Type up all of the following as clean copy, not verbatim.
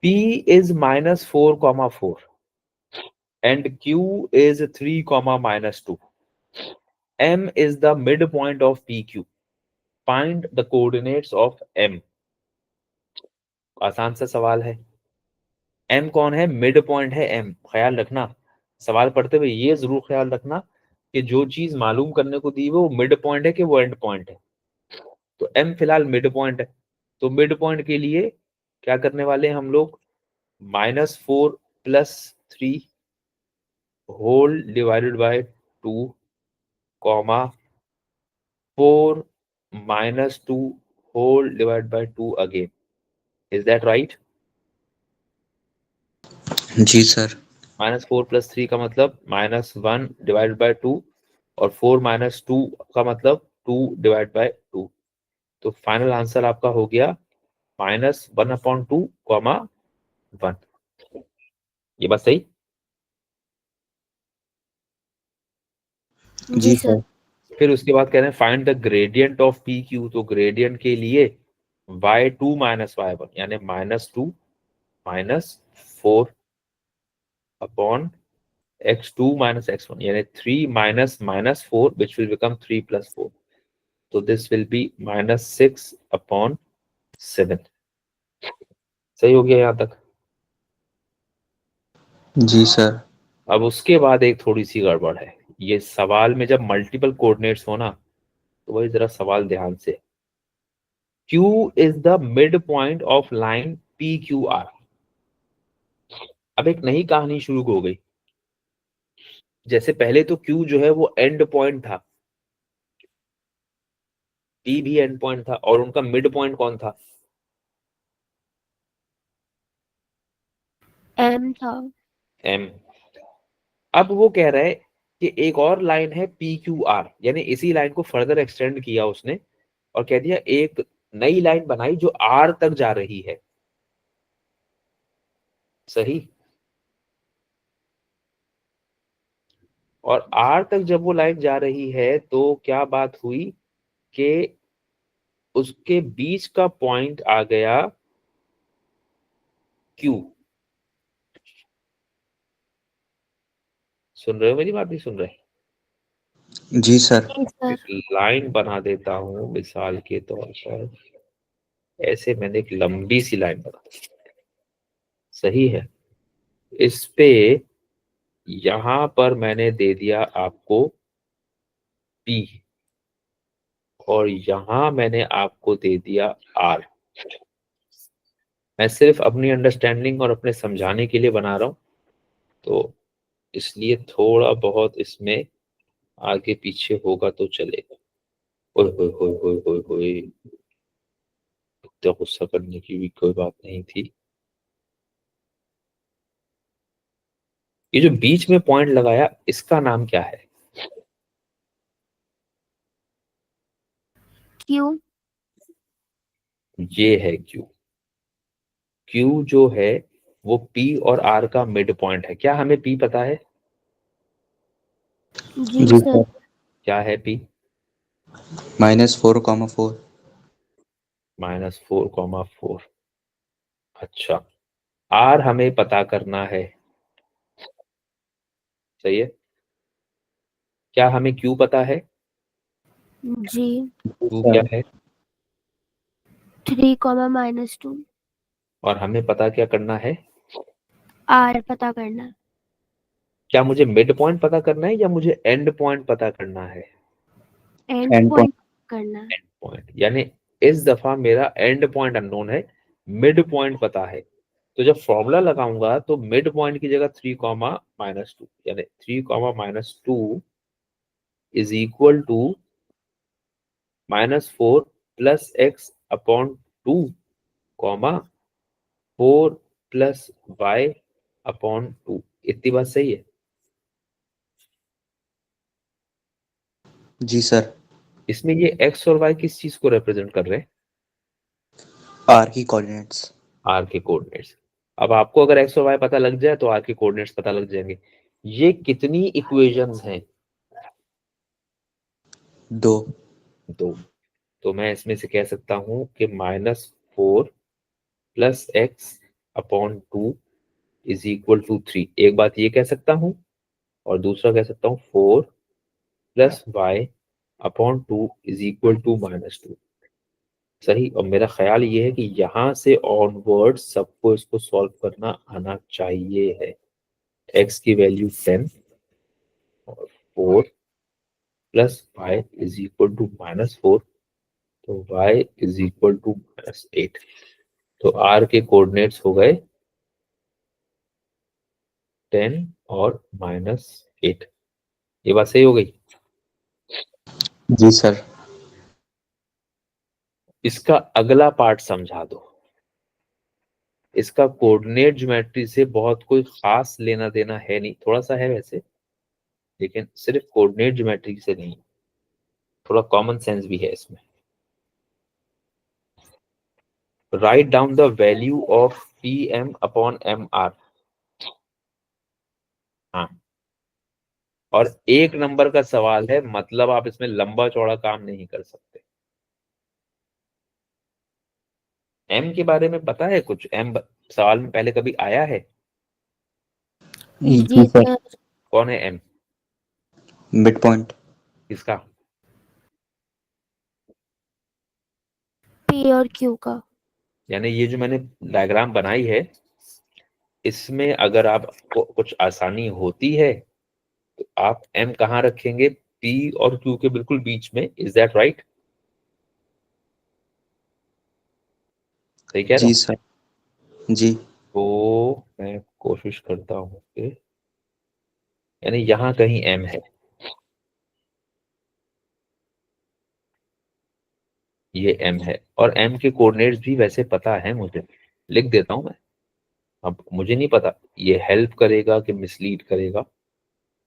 P is -4, 4 and Q is 3, -2. M is the midpoint of PQ. Find the coordinates of M. आसान सा सवाल है। M कौन है? मिड पॉइंट है M। ख्याल रखना, सवाल पढ़ते हुए ये जरूर ख्याल रखना कि जो चीज मालूम करने को दी है वो मिड पॉइंट है कि वो एंड पॉइंट है। तो M फिलहाल मिड पॉइंट है, तो मिड पॉइंट के लिए क्या करने वाले हैं हम लोग? -4 + 3 whole divided by 2, 4 -2 whole divided by 2 again. Is that right? जी सर। -4 + 3 का मतलब -1 डिवाइडेड बाय 2 और 4 - 2 का मतलब 2 डिवाइड बाय 2। तो फाइनल आंसर आपका हो गया -1/2, 1। ये बात सही? जी सर। फिर उसके बाद कह रहे हैं find the gradient of P Q. तो ग्रेडियंट के लिए y2 - y1 यानी -2 -4 अपॉन x2 - x1 यानी 3 - -4 which will become 3 + 4. So this will be -6/7। सही हो गया यहाँ तक? जी सर। अब उसके बाद एक थोड़ी सी गड़बड़ है। ये सवाल में जब मल्टीपल कोऑर्डिनेट्स हो ना, तो वही जरा सवाल ध्यान से। Q is the midpoint of line PQR। अब एक नई कहानी शुरू हो गई। जैसे पहले तो Q जो है वो एंड पॉइंट था, P भी एंड पॉइंट था, और उनका मिड पॉइंट कौन था? M था। M। अब वो कह रहा है कि एक और लाइन है PQR, यानी इसी लाइन को फर्दर एक्सटेंड किया उसने और कह दिया एक नई लाइन बनाई जो R तक जा रही है। सही? और R तक जब वो लाइन जा रही है तो क्या बात हुई कि उसके बीच का पॉइंट आ गया Q। सुन रहे हो मेरी बात? नहीं सुन रहे? जी सर। जी सर। एक लाइन बना देता हूं मिसाल के तौर पर, ऐसे मैंने एक लंबी सी लाइन बना दी। सही है? इस पे यहां पर मैंने दे दिया आपको P और यहां मैंने आपको दे दिया R। मैं सिर्फ अपनी अंडरस्टैंडिंग और अपने समझाने के लिए बना रहा हूं, तो इसलिए थोड़ा बहुत इसमें आगे पीछे होगा तो चलेगा। ओए होए होए होए होए होए, इतना गुस्सा करने की भी कोई बात नहीं थी। ये जो बीच में पॉइंट लगाया इसका नाम क्या है? Q। ये है Q। Q जो है वो P और R का मिड पॉइंट है। क्या हमें P पता है? जी जी सर। सर। क्या है P? -4, 4। -4, 4। अच्छा, R हमें पता करना है। सही है? क्या हमें Q पता है? जी। Q क्या है? 3, -2। और हमें पता क्या करना है? R पता करना। क्या मुझे मिड पॉइंट पता करना है या मुझे एंड पॉइंट पता करना है? एंड एंड पॉइंट करना। एंड पॉइंट, यानी इस दफा मेरा एंड पॉइंट अननोन है, मिड पॉइंट पता है। तो जब फॉर्मूला लगाऊंगा तो मिड पॉइंट की जगह 3, -2 यानी 3, -2 is equal to -4 + x/2, 4 + y/2। इतनी बात सही है? जी सर। इसमें ये x और y किस चीज को रिप्रेजेंट कर रहे हैं? आर की कोऑर्डिनेट्स। आर के कोऑर्डिनेट्स। अब आपको अगर x और y पता लग जाए तो आर के कोऑर्डिनेट्स पता लग जाएंगे। ये कितनी इक्वेशंस हैं? 2। 2। तो मैं इसमें से कह सकता हूं कि -4 plus x upon 2 is equal to 3। एक बात ये कह सकता हूं और दूसरा कह सकता हूं 4 plus y upon 2 is equal to -2। सही। और मेरा ख्याल ये है कि यहां से ऑनवर्ड सबको इसको सॉल्व करना आना चाहिए है। एक्स की वैल्यू 10 और 4 plus y is equal to -4, तो y इज इक्वल टू -8। तो r के कोऑर्डिनेट्स हो गए 10 और -8। ये बात सही हो गई। जी सर। इसका अगला पार्ट समझा दो। इसका कोऑर्डिनेट ज्योमेट्री से बहुत कोई खास लेना देना है नहीं, थोड़ा सा है वैसे, लेकिन सिर्फ कोऑर्डिनेट ज्योमेट्री से नहीं, थोड़ा कॉमन सेंस भी है इसमें। Write down the value of P M upon M R. हाँ, और एक नंबर का सवाल है, मतलब आप इसमें लंबा चौड़ा काम नहीं कर सकते। एम के बारे में पता है कुछ? एम सवाल में पहले कभी आया है? जी जी सर। सर। कौन है एम? Mid point. किसका? पी और क्यू का। यानी ये जो मैंने डायग्राम बनाई है, इसमें अगर आपको कुछ आसानी होती है तो आप एम कहाँ रखेंगे? पी और क्यू के बिल्कुल बीच में। Is that right? सही कह रहा जी हूं? सर। जी। तो मैं कोशिश करता हूँ कि यानी यहाँ कहीं एम है, ये एम है, और एम के कोऑर्डिनेट्स भी वैसे पता है मुझे, लिख देता हूं मैं। अब मुझे नहीं पता ये हेल्प करेगा कि मिसलीड करेगा,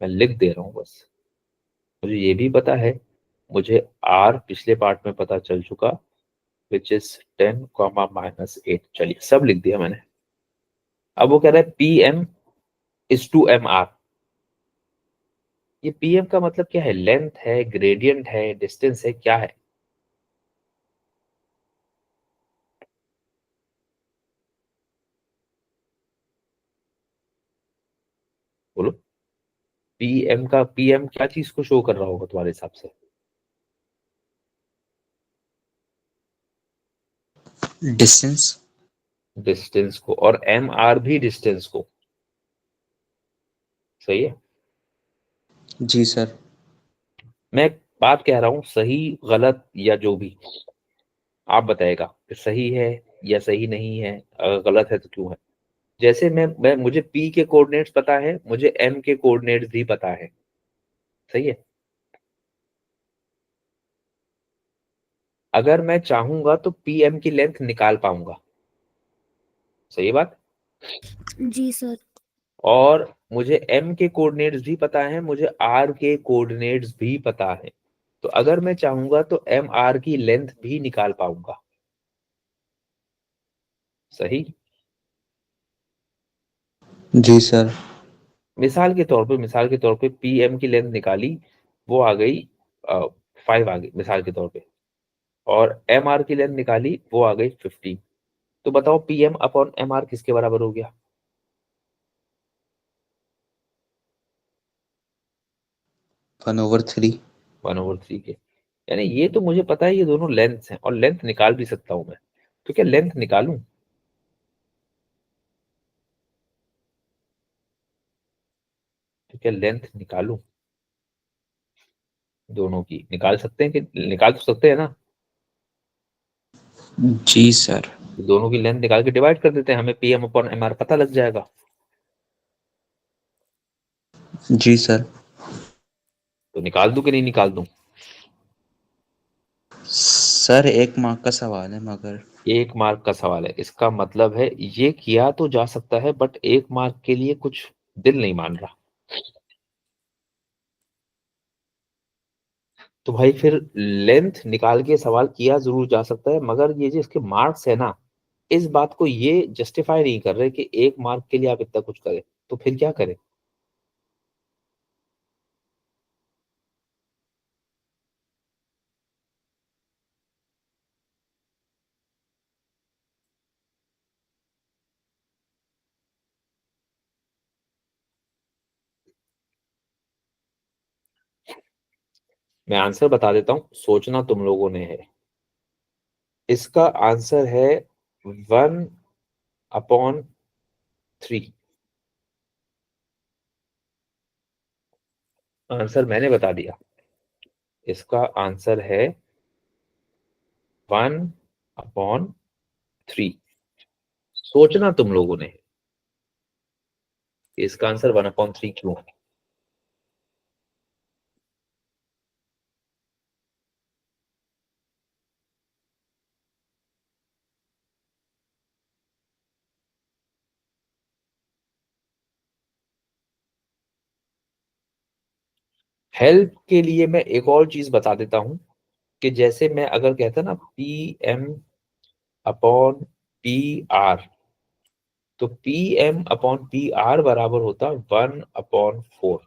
मैं लिख दे रहा हूँ बस। मुझे ये भी पता है, मुझे आर पिछले पार्ट में पता चल चुका, विच इज 10 कॉमा -8। चलिए सब लिख दिया मैंने। अब वो कह रहा है P M is to M R. ये पी एम का मतलब क्या है? लेंथ है, ग्रेडियंट है, डिस्टेंस है, क्या है? बोलो। पीएम क्या चीज को शो कर रहा होगा तुम्हारे हिसाब से? डिस्टेंस। डिस्टेंस को। और एम आर भी डिस्टेंस को। सही है। जी सर। मैं एक बात कह रहा हूं, सही गलत या जो भी, आप बताएगा कि सही है या सही नहीं है, अगर गलत है तो क्यों है। जैसे मैं मुझे पी के कोऑर्डिनेट्स पता है, मुझे एम के कोऑर्डिनेट्स भी पता है। सही है। अगर मैं चाहूंगा तो पी एम की लेंथ निकाल पाऊंगा। सही बात। जी सर। और मुझे एम के कोऑर्डिनेट्स भी पता है, मुझे आर के कोऑर्डिनेट्स भी पता है। तो अगर मैं चाहूंगा तो एम आर की लेंथ भी निकाल पाऊंगा। सही। जी सर। मिसाल के तौर पे पी एम की लेंथ निकाली, वो आ गई 5 आ गई मिसाल के तौर पे, और एम आर की लेंथ निकाली, वो आ गई 15। तो बताओ P M upon M R किसके बराबर हो गया? 1/3। 1/3 के। यानी ये तो मुझे पता है, ये दोनों लेंथ हैं, और लेंथ निकाल भी सकता हूं मैं। तो क्या लेंथ निकालूं? तो क्या लेंथ निकालूं? दोनों की निकाल सकते हैं, कि निकाल तो सकते हैं ना। जी सर। तो दोनों की लेंथ निकाल के डिवाइड कर देते हैं, हमें P M upon M R पता लग जाएगा। जी सर। तो निकाल दूं कि नहीं निकाल दूं? सर 1 मार्क का सवाल है मगर। 1 मार्क का सवाल है, इसका मतलब है ये किया तो जा सकता है, बट 1 मार्क के लिए कुछ दिल नहीं मान रहा। तो भाई फिर लेंथ निकाल के सवाल किया जरूर जा सकता है, मगर ये जो इसके मार्क्स है ना, इस बात को ये जस्टिफाई नहीं कर रहे कि 1 मार्क के लिए आप इतना कुछ करें। तो फिर क्या करें? मैं आंसर बता देता हूं, सोचना तुम लोगों ने है। इसका आंसर है 1/3। आंसर मैंने बता दिया, इसका आंसर है 1/3। सोचना तुम लोगों ने है, इसका आंसर 1/3 क्यों है। हेल्प के लिए मैं एक और चीज बता देता हूं कि जैसे मैं अगर कहता ना PM/PR, तो PM/PR बराबर होता 1/4।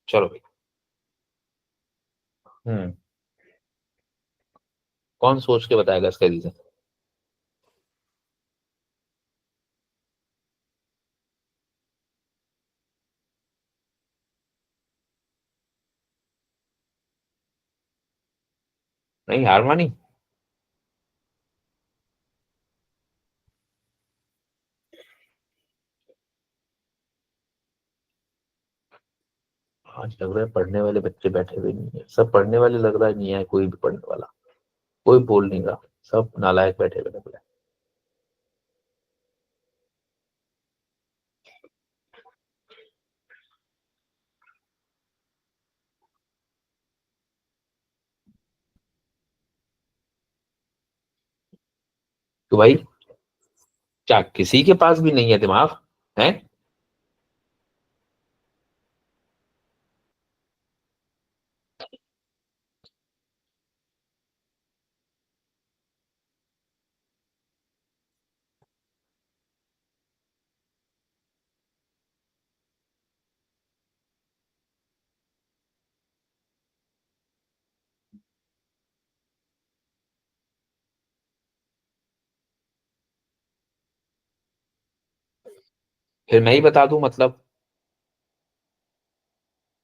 चलो भाई। कौन सोच के बताएगा इसका रीजन। नहीं, हार मानी। आज लग रहा है पढ़ने वाले बच्चे बैठे हुए नहीं है, सब पढ़ने वाले लग रहा है, नहीं है कोई भी पढ़ने वाला, कोई बोल नहीं रहा, सब नालायक बैठे हुए लग रहा है। तो भाई, क्या किसी के पास भी नहीं है दिमाग है। फिर मैं ही बता दूं मतलब।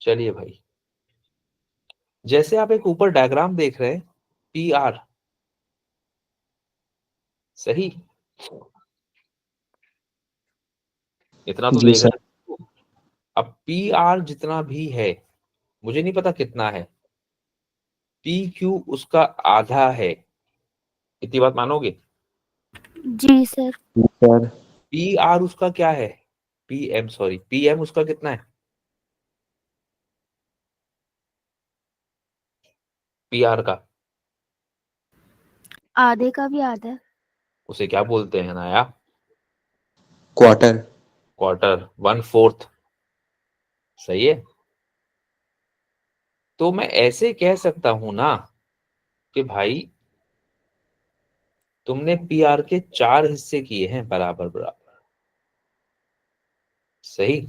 चलिए भाई, जैसे आप एक ऊपर डायग्राम देख रहे हैं, PR, सही, इतना तो जी देख सर। रहे हैं। अब PR जितना भी है, मुझे नहीं पता कितना है, PQ उसका आधा है। इतनी बात मानोगे। जी सर। जी सर। PR उसका क्या है, PM उसका कितना है, PR का। आधे का भी आधा है। उसे क्या बोलते हैं नाया। क्वार्टर। क्वार्टर, 1/4। सही है। तो मैं ऐसे कह सकता हूं ना कि भाई तुमने PR के 4 हिस्से किए हैं बराबर बराबर। सही।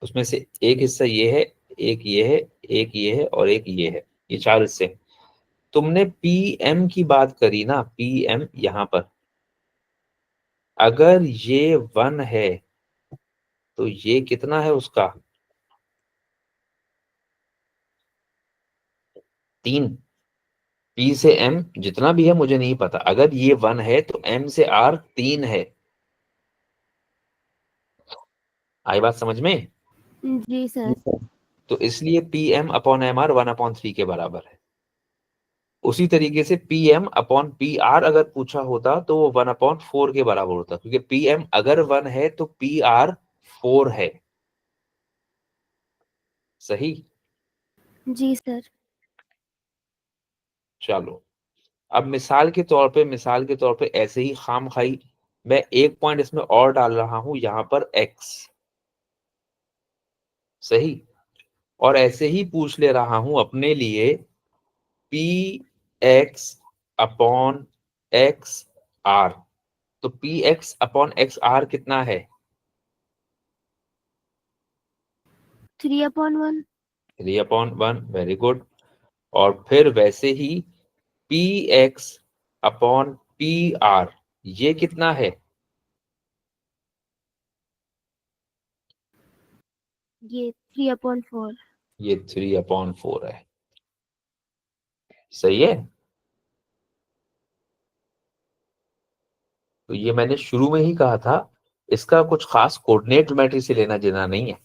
उसमें से एक हिस्सा ये है, एक ये है, एक ये है और एक ये है, ये 4 हिस्से। तुमने PM की बात करी ना, PM यहां पर, अगर ये 1 है तो ये कितना है उसका, 3। P से M जितना भी है मुझे नहीं पता, अगर ये 1 है तो M से R 3 है। आई बात समझ में। जी जी सर। सर। तो इसलिए PM/MR 1/3 के बराबर है। उसी तरीके से PM/PR अगर पूछा होता तो वो 1/4 के बराबर होता, क्योंकि PM अगर 1 है तो PR 4 है। सही। जी सर। चलो, अब मिसाल के तौर पे ऐसे ही खाम खाई मैं एक पॉइंट इसमें और डाल रहा हूं, यहां पर X। सही। और ऐसे ही पूछ ले रहा हूं अपने लिए PX/XR। तो PX/XR कितना है, 3/1। 3/1। Very good. और फिर वैसे ही PX/PR ये कितना है, ये 3/4। ये 3/4 है। सही है। तो ये मैंने शुरू में ही कहा था, इसका कुछ खास कोऑर्डिनेट ज्योमेट्री से लेना देना नहीं है।